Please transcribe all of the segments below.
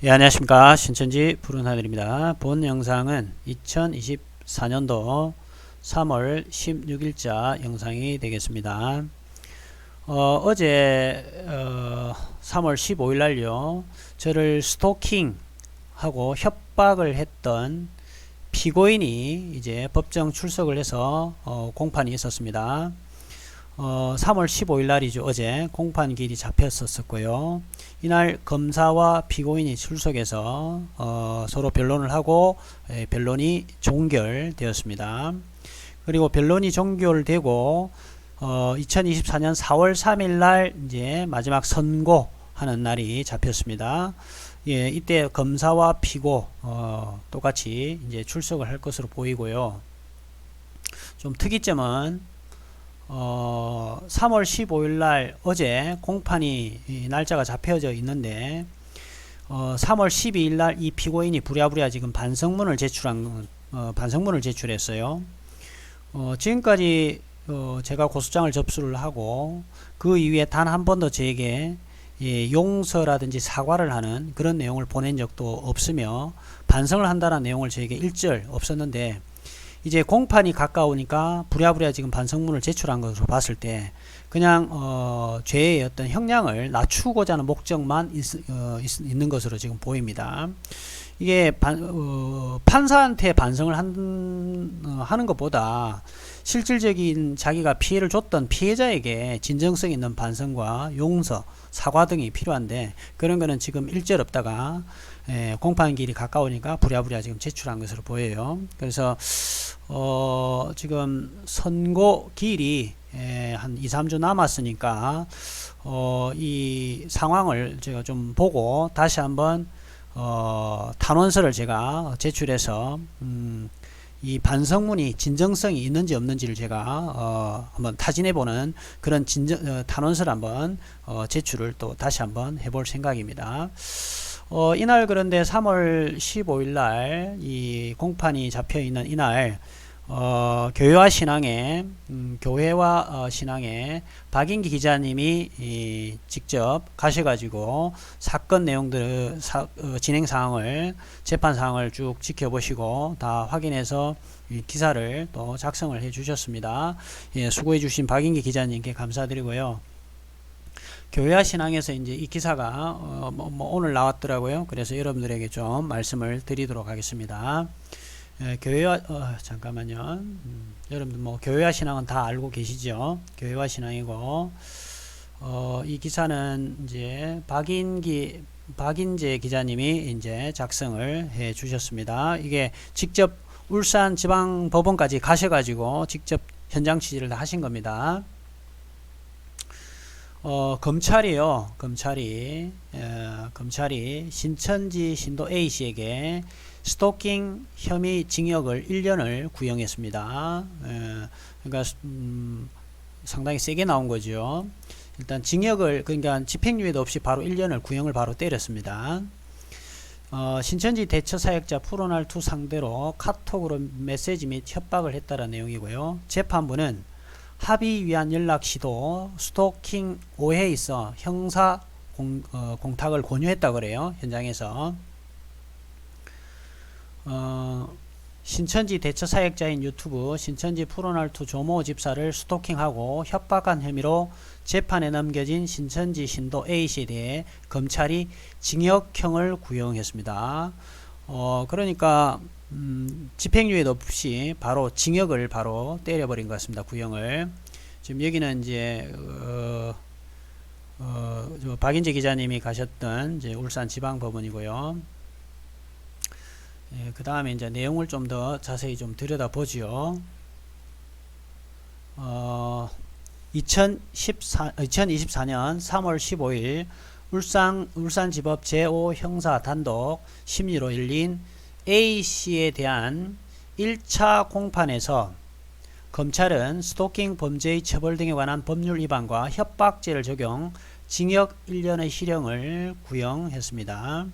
예, 안녕하십니까. 신천지 푸른하늘입니다. 본 영상은 2024년도 3월 16일자 영상이 되겠습니다. 어제 3월 15일 날요, 저를 스토킹하고 협박을 했던 피고인이 이제 법정 출석을 해서 공판이 있었습니다. 3월 15일 날이죠. 어제 공판기일이 잡혔었고요. 이날 검사와 피고인이 출석해서 서로 변론을 하고 변론이 종결되었습니다. 그리고 변론이 종결되고 2024년 4월 3일 날 이제 마지막 선고하는 날이 잡혔습니다. 예, 이때 검사와 피고 똑같이 이제 출석을 할 것으로 보이고요. 좀 특이점은 3월 15일 날 어제 공판이 날짜가 잡혀져 있는데 3월 12일 날 이 피고인이 부랴부랴 지금 반성문을 제출했어요. 지금까지 제가 고소장을 접수를 하고 그 이후에 단 한 번도 저에게 용서라든지 사과를 하는 그런 내용을 보낸 적도 없으며 반성을 한다는 내용을 저에게 일절 없었는데, 이제 공판이 가까우니까 부랴부랴 지금 반성문을 제출한 것으로 봤을 때 그냥 죄의 어떤 형량을 낮추고자 하는 목적만 있는 것으로 지금 보입니다. 이게 판사한테 반성을 하는 것보다 실질적인 자기가 피해를 줬던 피해자에게 진정성 있는 반성과 용서, 사과 등이 필요한데 그런 거는 지금 일절 없다가 공판기일이 가까우니까 부랴부랴 지금 제출한 것으로 보여요. 그래서 지금 선고 기일이 한 2, 3주 남았으니까 이 상황을 제가 좀 보고 다시 한번 탄원서를 제가 제출해서 이 반성문이 진정성이 있는지 없는지를 제가 한번 타진해보는 그런 탄원서를 한번 제출을 또 다시 한번 해볼 생각입니다. 이날 그런데 3월 15일 날 이 공판이 잡혀 있는 이날 교회와 신앙에 박인기 기자님이 직접 가셔가지고 사건 내용들 진행 사항을 재판 사항을 쭉 지켜보시고 다 확인해서 이 기사를 또 작성을 해 주셨습니다. 예, 수고해 주신 박인기 기자님께 감사드리고요. 교회와 신앙에서 이제 이 기사가 오늘 나왔더라고요. 그래서 여러분들에게 좀 말씀을 드리도록 하겠습니다. 교회와 잠깐만요. 여러분들 뭐 교회와 신앙은 다 알고 계시죠? 교회와 신앙이고 이 기사는 이제 박인재 기자님이 이제 작성을 해 주셨습니다. 이게 직접 울산지방법원까지 가셔가지고 직접 현장 취재를 다 하신 겁니다. 검찰이 신천지 신도 A씨에게 스토킹 혐의 징역을 1년을 구형했습니다. 그러니까 상당히 세게 나온 거죠. 일단 징역을, 그러니까 집행유예도 없이 바로 1년을 구형을 바로 때렸습니다. 신천지 대처사역자 푸른알2 상대로 카톡으로 메시지 및 협박을 했다는 내용이고요. 재판부는 합의 위한 연락 시도, 스토킹 오해에 있어 형사 공탁을 권유했다 그래요. 현장에서 신천지 대처사역자인 유튜브 신천지 푸른알2 조모 집사를 스토킹하고 협박한 혐의로 재판에 넘겨진 신천지 신도 A씨에 대해 검찰이 징역형을 구형했습니다. 그러니까 집행유예도 없이 바로 징역을 바로 때려버린 것 같습니다. 구형을. 지금 여기는 이제 박인재 기자님이 가셨던 이제 울산지방법원이고요. 그 다음에 이제 내용을 좀 더 자세히 좀 들여다보지요. 2024년 3월 15일 울산지법 제5형사 단독 심리로 열린 A씨에 대한 1차 공판에서 검찰은 스토킹 범죄의 처벌 등에 관한 법률 위반과 협박죄를 적용 징역 1년의 실형을 구형했습니다.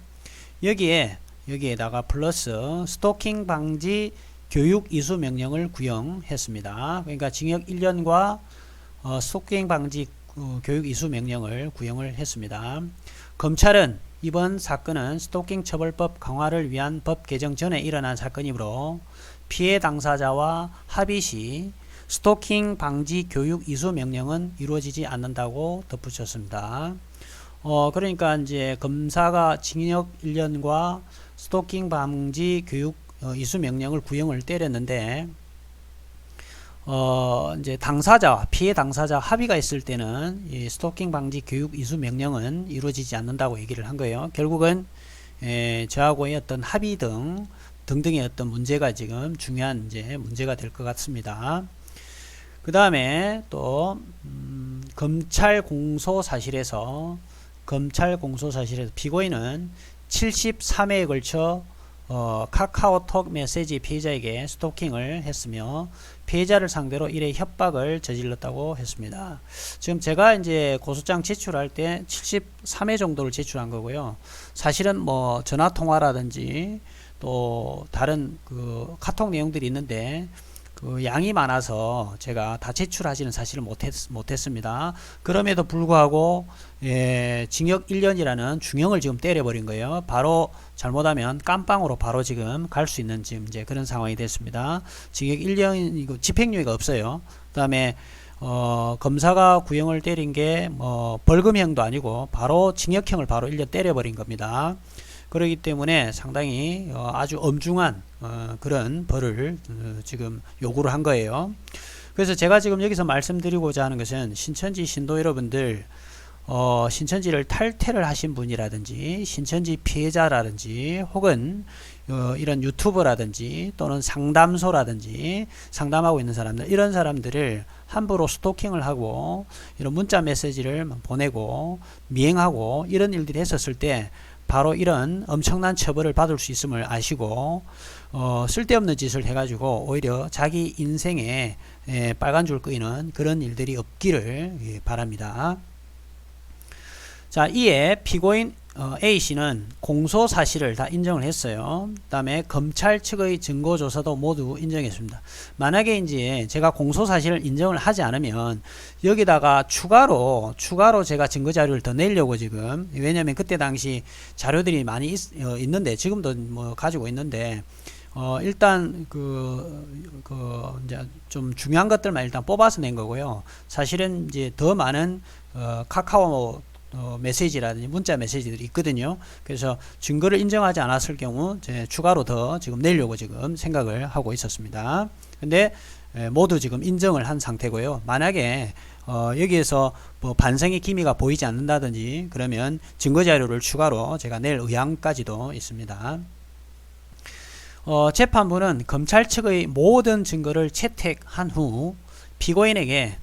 여기에다가 플러스 스토킹 방지 교육 이수 명령을 구형했습니다. 그러니까 징역 1년과 스토킹 방지 교육 이수 명령을 구형을 했습니다. 검찰은 이번 사건은 스토킹 처벌법 강화를 위한 법 개정 전에 일어난 사건이므로 피해 당사자와 합의 시 스토킹 방지 교육 이수 명령은 이루어지지 않는다고 덧붙였습니다. 그러니까 이제 검사가 징역 1년과 스토킹 방지 교육 이수 명령을 구형을 때렸는데, 이제 피해 당사자 합의가 있을 때는 이 스토킹 방지 교육 이수 명령은 이루어지지 않는다고 얘기를 한 거예요. 결국은 저하고의 어떤 합의 등등의 어떤 문제가 지금 중요한 이제 문제가 될 것 같습니다. 그 다음에 또 검찰 공소 사실에서 피고인은 73회에 걸쳐 카카오톡 메시지 피해자에게 스토킹을 했으며 피해자를 상대로 이래 협박을 저질렀다고 했습니다. 지금 제가 이제 고소장 제출할 때 73회 정도를 제출한 거고요. 사실은 뭐 전화 통화라든지 또 다른 그 카톡 내용들이 있는데 그 양이 많아서 제가 다 제출하지는 사실은 못했습니다. 그럼에도 불구하고 징역 1년이라는 중형을 지금 때려버린 거예요. 바로 잘못하면 깜빵으로 바로 지금 갈 수 있는 지금 이제 그런 상황이 됐습니다. 징역 1년이고 집행유예가 없어요. 그 다음에 검사가 구형을 때린 게 뭐 벌금형도 아니고 바로 징역형을 바로 1년 때려버린 겁니다. 그렇기 때문에 상당히 아주 엄중한 그런 벌을 지금 요구를 한 거예요. 그래서 제가 지금 여기서 말씀드리고자 하는 것은 신천지 신도 여러분들, 신천지를 탈퇴를 하신 분이라든지 신천지 피해자라든지 혹은 이런 유튜버라든지 또는 상담소라든지 상담하고 있는 사람들, 이런 사람들을 함부로 스토킹을 하고 이런 문자 메시지를 보내고 미행하고 이런 일들이 했었을 때 바로 이런 엄청난 처벌을 받을 수 있음을 아시고 쓸데없는 짓을 해가지고 오히려 자기 인생에 빨간 줄 끄이는 그런 일들이 없기를 바랍니다. 자, 이에 피고인 A씨는 공소 사실을 다 인정을 했어요. 그 다음에 검찰 측의 증거조사도 모두 인정했습니다. 만약에 이제 제가 공소 사실을 인정을 하지 않으면 여기다가 추가로 제가 증거자료를 더 내려고 지금, 왜냐면 그때 당시 자료들이 많이 있는데 지금도 뭐 가지고 있는데 일단 이제 좀 중요한 것들만 일단 뽑아서 낸 거고요. 사실은 이제 더 많은 카카오 메시지라든지 문자 메시지들이 있거든요. 그래서 증거를 인정하지 않았을 경우 추가로 더 지금 내려고 지금 생각을 하고 있었습니다. 근데 모두 지금 인정을 한 상태고요. 만약에 여기에서 뭐 반성의 기미가 보이지 않는다든지 그러면 증거자료를 추가로 제가 낼 의향까지도 있습니다. 재판부는 검찰 측의 모든 증거를 채택한 후 피고인에게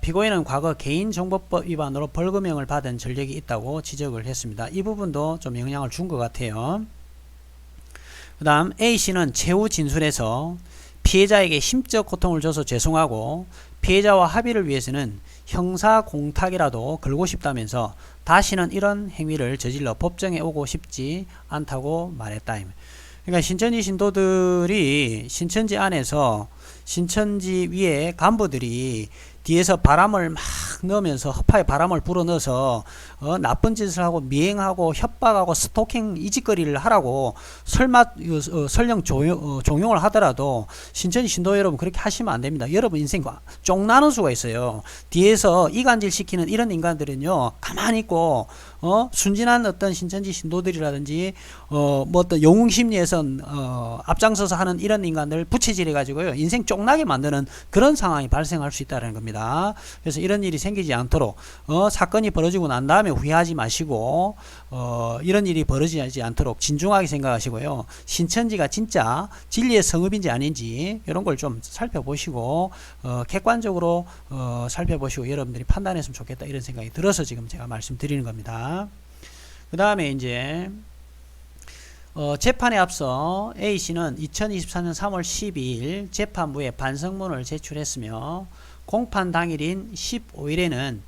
피고인은 과거 개인정보법 위반으로 벌금형을 받은 전력이 있다고 지적을 했습니다. 이 부분도 좀 영향을 준 것 같아요. 그 다음 A씨는 최후 진술에서 피해자에게 심적 고통을 줘서 죄송하고 피해자와 합의를 위해서는 형사 공탁이라도 걸고 싶다면서 다시는 이런 행위를 저질러 법정에 오고 싶지 않다고 말했다. 그러니까 신천지 신도들이 신천지 안에서 신천지 위에 간부들이 뒤에서 바람을 막 넣으면서 허파에 바람을 불어넣어서 나쁜 짓을 하고 미행하고 협박하고 스토킹 이짓거리를 하라고 설령 종용을 하더라도 신천지 신도 여러분 그렇게 하시면 안 됩니다. 여러분 인생 쫑나는 수가 있어요. 뒤에서 이간질 시키는 이런 인간들은요 가만히 있고 순진한 어떤 신천지 신도들이라든지 뭐 어떤 영웅 심리에서 앞장서서 하는 이런 인간들 부채질해 가지고요 인생 쫑나게 만드는 그런 상황이 발생할 수 있다는 겁니다. 그래서 이런 일이 생기지 않도록 사건이 벌어지고 난 다음에 후회하지 마시고 이런 일이 벌어지지 않도록 진중하게 생각하시고요. 신천지가 진짜 진리의 성읍인지 아닌지 이런 걸 좀 살펴보시고 객관적으로 살펴보시고 여러분들이 판단했으면 좋겠다 이런 생각이 들어서 지금 제가 말씀드리는 겁니다. 그 다음에 이제 재판에 앞서 A씨는 2024년 3월 12일 재판부에 반성문을 제출했으며 공판 당일인 15일에는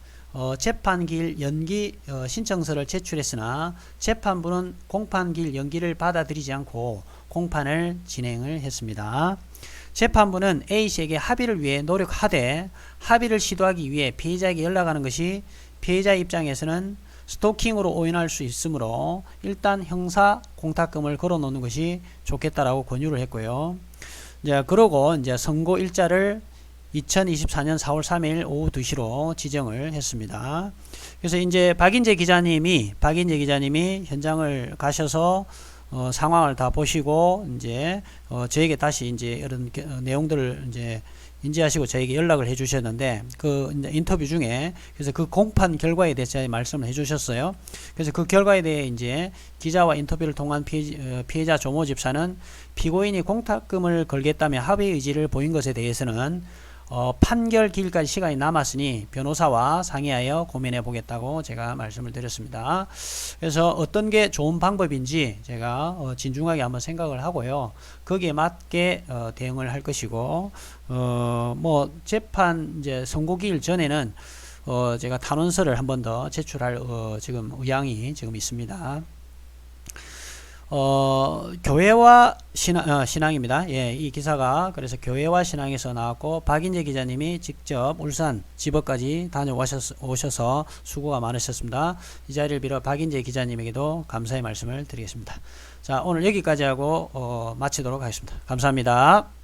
재판기일 연기 신청서를 제출했으나 재판부는 공판기일 연기를 받아들이지 않고 공판을 진행을 했습니다. 재판부는 A씨에게 합의를 위해 노력하되 합의를 시도하기 위해 피해자에게 연락하는 것이 피해자 입장에서는 스토킹으로 오인할 수 있으므로 일단 형사 공탁금을 걸어 놓는 것이 좋겠다라고 권유를 했고요. 이제 그러고 이제 선고 일자를 2024년 4월 3일 오후 2시로 지정을 했습니다. 그래서 이제 박인재 기자님이 현장을 가셔서 상황을 다 보시고 이제 저에게 다시 이제 이런 내용들을 이제 인지하시고 저에게 연락을 해 주셨는데 그 인터뷰 중에 그래서 그 공판 결과에 대해서 말씀을 해 주셨어요. 그래서 그 결과에 대해 이제 기자와 인터뷰를 통한 피해자 조모 집사는 피고인이 공탁금을 걸겠다며 합의 의지를 보인 것에 대해서는 판결 기일까지 시간이 남았으니 변호사와 상의하여 고민해 보겠다고 제가 말씀을 드렸습니다. 그래서 어떤 게 좋은 방법인지 제가 진중하게 한번 생각을 하고요. 거기에 맞게 대응을 할 것이고 뭐 재판 이제 선고 기일 전에는 제가 탄원서를 한 번 더 제출할 지금 의향이 지금 있습니다. 교회와 신앙입니다. 예, 이 기사가 그래서 교회와 신앙에서 나왔고 박인재 기자님이 직접 울산 지법까지 다녀오셔서 수고가 많으셨습니다. 이 자리를 빌어 박인재 기자님에게도 감사의 말씀을 드리겠습니다. 자, 오늘 여기까지 하고 마치도록 하겠습니다. 감사합니다.